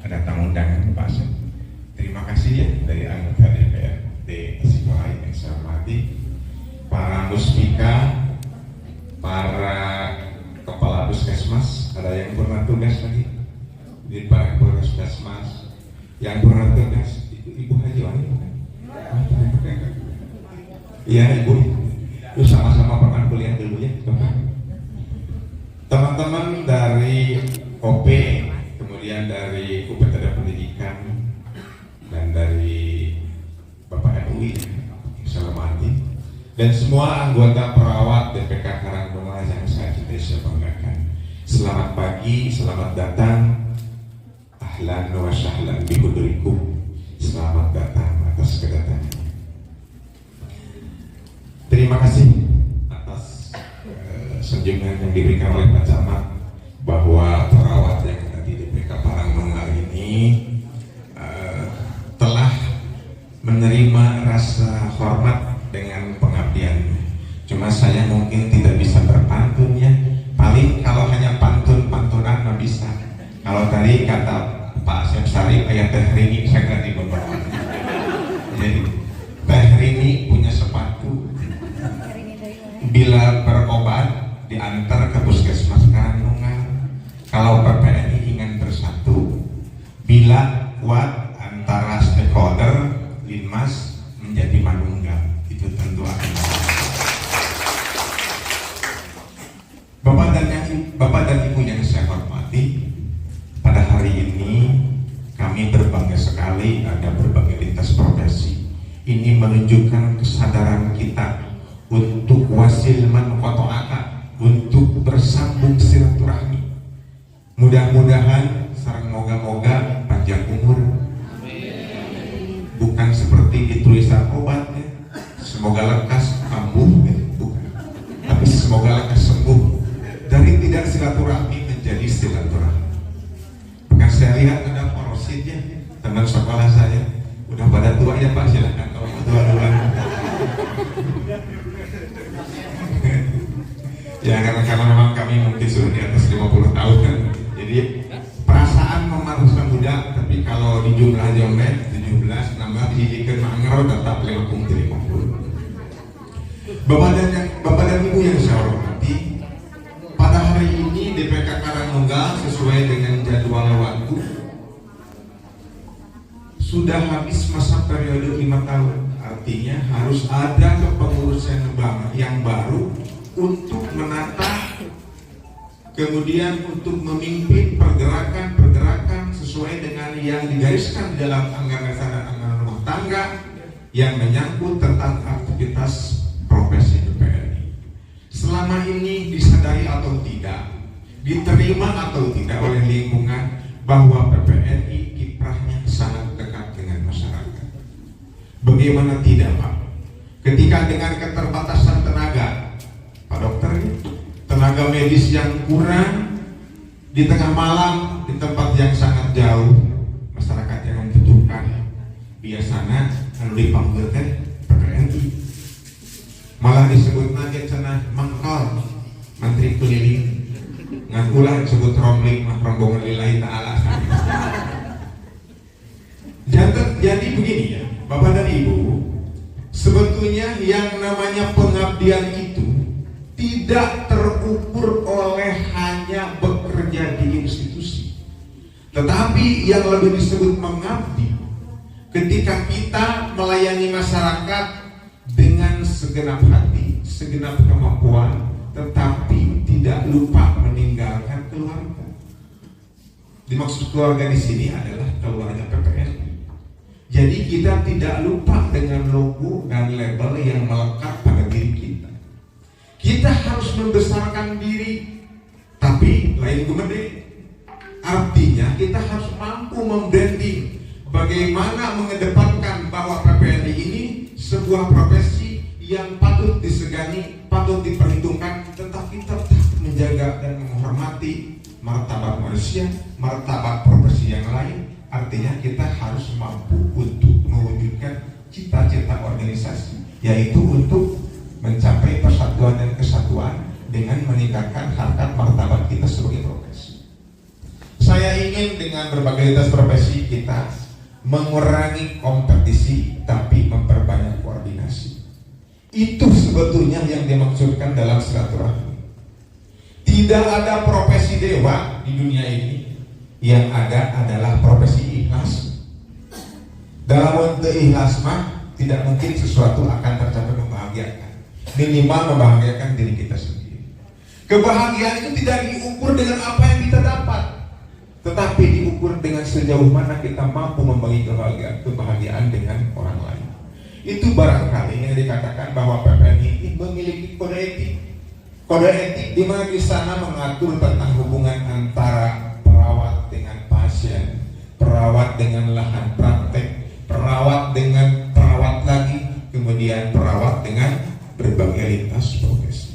ada tamu undangan Pak Asep. Terima kasih ya dari anggota DPRD Tasikmalaya yang saya hormati, para muspika, para kepala puskesmas, ada yang pernah tugas lagi, di para kepala puskesmas, yang pernah tugas itu Ibu Haji Wani bukan? Iya Ibu, itu sama-sama pernah kuliah dulu ya. Teman-teman dari OP, kemudian dari UPTD Pendidikan, dan dari Bapak MUI, saya hormati, dan semua anggota perawat DPK Karangtengah yang saya cintai, saya banggakan. Selamat pagi, selamat datang, ahlan wa sahlan bihudurikum. Selamat datang atas kedatangan. Terima kasih atas senyuman yang diberikan oleh Pak Camat bahwa perawat yang ada di DPK Karangtengah ini telah menerima rasa hormat dengan pengabdiannya. Cuma saya mungkin tidak bisa berpantun ya. Paling kalau hanya pantun-pantunan nggak bisa. Kalau tadi kata Pak Asep Sarif ayat Teh Rini, saya ganti beberapa. Jadi Teh Rini punya sepatu. Bila berobat diantar ke puskesmas Karangtengah. Kalau PPNI ingin bersatu, bila kuat antara stakeholder Linmas menjadi manunggal, itu tentu akan. Bapak dan Ibu yang saya hormati, pada hari ini kami berbangga sekali ada berbagai lintas profesi. Ini menunjukkan kesadaran kita untuk wasil man qata'aka, untuk bersambung silaturahmi. Mudah-mudahan sareng moga-moga panjang umur. Bukan seperti di tulisan obatnya, semoga lekas kambuh, bukan. Tapi semoga lekas sembuh. Dari tidak silaturahmi menjadi silaturahmi. Bukan saya lihat ada porositnya, teman sekolah saya udah pada tua ya Pak, silakan kalau mau tua duluan. Ya karena memang kami mungkin sudah di atas 50 tahun kan, jadi perasaan memanusia muda, tapi kalau di jumlah jombe 17 nambah dihijikan mangro tetap 50. Bapak dan Ibu yang saya hormati, pada hari ini DPK Karangtengah sesuai dengan jadwal waktu sudah habis masa periode 5 tahun. Artinya harus ada kepengurusan yang baru untuk menata, kemudian untuk memimpin pergerakan sesuai dengan yang digariskan di dalam anggaran dasar dan anggaran rumah tangga yang menyangkut tentang aktivitas profesi PPNI. Selama ini disadari atau tidak, diterima atau tidak oleh lingkungan bahwa PPNI kiprahnya sangat dekat dengan masyarakat. Bagaimana tidak Pak? Ketika dengan keterbatasan tenaga, Pak Dokter, tenaga medis yang kurang di tengah malam di tempat yang sangat jauh, masyarakat yang membutuhkan, biasanya anu dipanggil teh PPNI, malah disebut lagi cenah mangkal menteri keliling, ngan ulah disebut romling mah rombongan lillahi ta'ala. Jadi begini ya Bapak dan Ibu, sebetulnya yang namanya pengabdian itu tidak terukur oleh hanya bekerja di institusi, tetapi yang lebih disebut mengabdi ketika kita melayani masyarakat dengan segenap hati, segenap kemampuan, tetapi tidak lupa meninggalkan keluarga. Dimaksud keluarga di sini adalah keluarga PPNI. Jadi kita tidak lupa dengan logo dan label yang melekat pada diri kita. Kita harus membesarkan diri, tapi lain gede. Artinya kita harus mampu membranding bagaimana mengedepankan bahwa PPNI ini sebuah profesi yang patut disegani, patut diperhitungkan, tetapi tetap menjaga dan menghormati martabat manusia, martabat profesi yang lain. Artinya kita harus mampu untuk mewujudkan cita-cita organisasi, yaitu untuk mencapai persatuan dan kesatuan dengan meningkatkan harkat martabat kita sebagai profesi. Saya ingin bersaing dengan berbagai lintas profesi, kita mengurangi kompetisi tapi memperbanyak koordinasi. Itu sebetulnya yang dimaksudkan dalam silaturahmi. Tidak ada profesi dewa di dunia ini, yang ada adalah profesi ikhlas. Dalam bentuk ikhlas mah tidak mungkin sesuatu akan tercapai membahagiakan, minimal membahagiakan diri kita sendiri. Kebahagiaan itu tidak diukur dengan apa yang kita dapat, tetapi diukur dengan sejauh mana kita mampu membagi kebahagiaan dengan orang lain. Itu barangkali yang dikatakan bahwa PPNI ini memiliki kode etik. Kode etik di mana di sana mengatur tentang hubungan antara perawat dengan pasien, perawat dengan lahan praktek, perawat dengan perawat lagi, kemudian perawat dengan berbagai lintas profesi.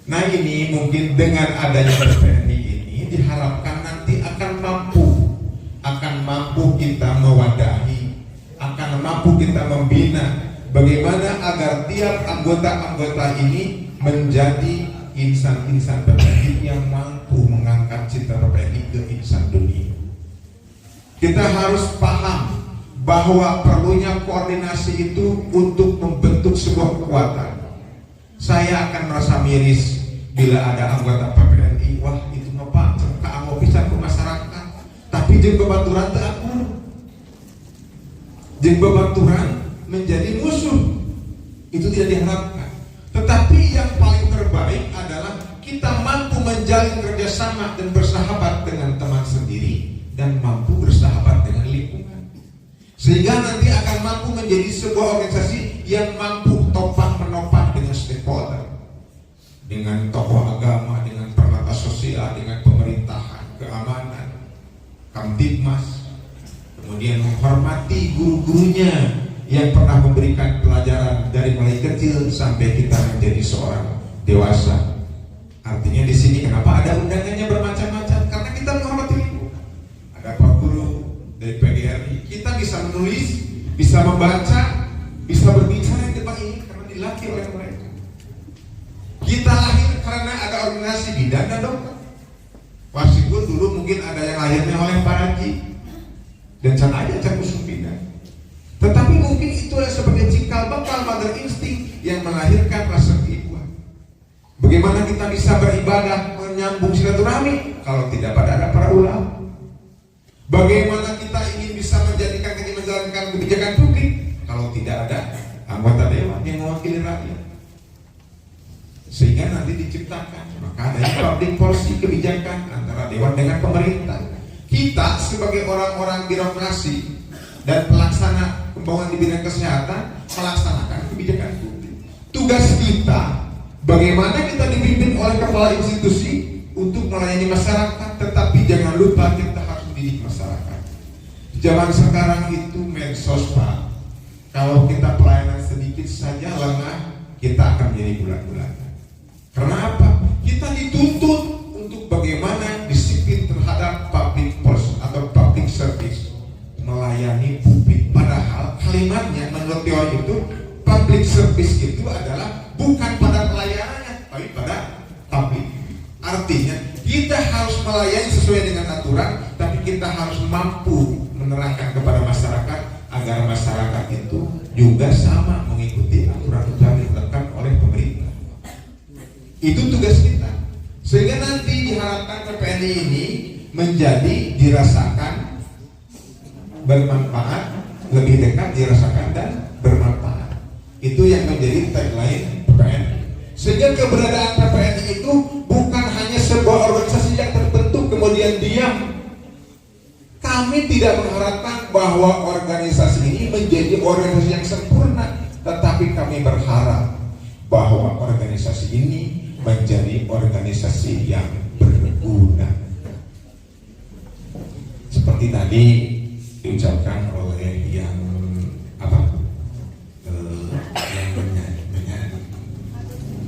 Nah, ini mungkin dengan adanya PPNI ini diharapkan nanti akan mampu kita mewadahi, akan mampu kita membina bagaimana agar tiap anggota-anggota ini menjadi insan-insan PPNI yang mampu mengangkat citra PPNI ke insan dunia. Kita harus paham bahwa perlunya koordinasi itu untuk membentuk sebuah kekuatan. Saya akan merasa miris bila ada anggota PPNI, wah itu Pak, kamu bisa ke masyarakat, tapi jeung babaturan teu akur. Jeung babaturan menjadi musuh. Itu tidak diharapkan. Tetapi yang paling terbaik adalah kita mampu menjalin kerjasama dan bersahabat dengan teman sendiri dan mampu bersahabat dengan lingkungan. Sehingga nanti akan mampu menjadi sebuah organisasi yang mampu topang menopang dengan stakeholder, dengan tokoh agama, dengan peralatan sosial, dengan pemerintahan, keamanan, Kamtibmas, kemudian menghormati guru-gurunya yang pernah memberikan pelajaran dari mulai kecil sampai kita menjadi seorang dewasa. Artinya di sini kenapa ada undangannya bermacam-macam? Karena kita menghormati itu. Ada Pak Guru dari PGRI, kita bisa menulis, bisa membaca, bisa berbicara di tempat ini karena dilatih oleh mereka. Kita lahir karena ada organisasi bidan dan dokter. Meskipun dulu mungkin ada yang lahirnya oleh Paraji dan can aja can usung bidan. Tetapi mungkin itulah sebagai cikal bakal mother instinct yang melahirkan rasa keibuan. Bagaimana kita bisa beribadah menyambung silaturahmi kalau tidak ada para ulama? Bagaimana kita ingin bisa menjalankan kebijakan publik kalau tidak ada anggota dewan yang mewakili rakyat? Sehingga nanti diciptakan maka ada public policy kebijakan antara dewan dengan pemerintah. Kita sebagai orang-orang birokrasi dan pelaksana pembangunan di bidang kesehatan melaksanakan kebijakan publik. Tugas kita bagaimana kita dipimpin oleh kepala institusi untuk melayani masyarakat, tetapi jangan lupa kita harus mendidik masyarakat. Zaman sekarang itu medsos, Pak. Kalau kita pelayanan sedikit saja lengah, kita akan menjadi bulan-bulanan. Karena apa? Kita dituntut untuk bagaimana disiplin terhadap public policy atau public service, melayani publik. Padahal kalimatnya menurut teori itu public service itu adalah bukan pada pelayanannya, tapi pada publik. Artinya kita harus melayani sesuai dengan aturan, tapi kita harus mampu menerangkan kepada masyarakat agar masyarakat itu juga sama mengikuti aturan yang ditetapkan oleh pemerintah. Itu tugas kita. Sehingga nanti diharapkan PPNI ini menjadi dirasakan bermanfaat, lebih dekat dirasakan dan bermanfaat. Itu yang menjadi tagline PPNI. Sehingga keberadaan PPNI itu bukan hanya sebuah organisasi yang terbentuk kemudian diam. Kami tidak mengharapkan bahwa organisasi ini menjadi organisasi yang sempurna, tetapi kami berharap bahwa organisasi ini menjadi organisasi yang berguna. Seperti tadi diucapkan oleh yang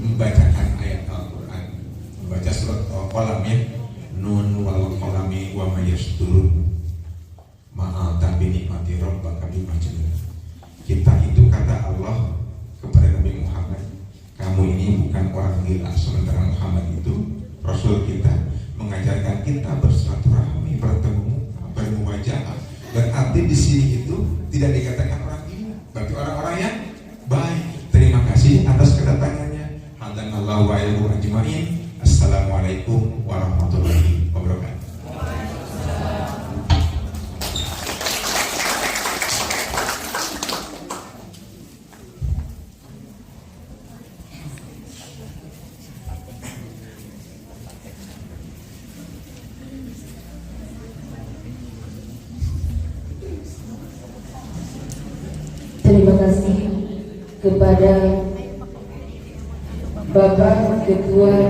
membacakan ayat Al-Quran, membaca surat Al-Qalam ya, nun wal qalami wa ma yasturun ma'al tabi nikmati rabbaka bima majnun. Kita itu kata Allah kepada Nabi Muhammad, kamu ini bukan orang gila. Sementara Muhammad itu Rasul kita mengajarkan kita bersilaturahmi, bertemu di sini itu tidak dikatakan orang gila, bagi orang-orang yang baik. Terima kasih atas kedatangannya. Hadanallahu wa iyyakum ajmain. Assalamualaikum warahmatullahi wabarakatuh. Terima kasih kepada Bapak Ketua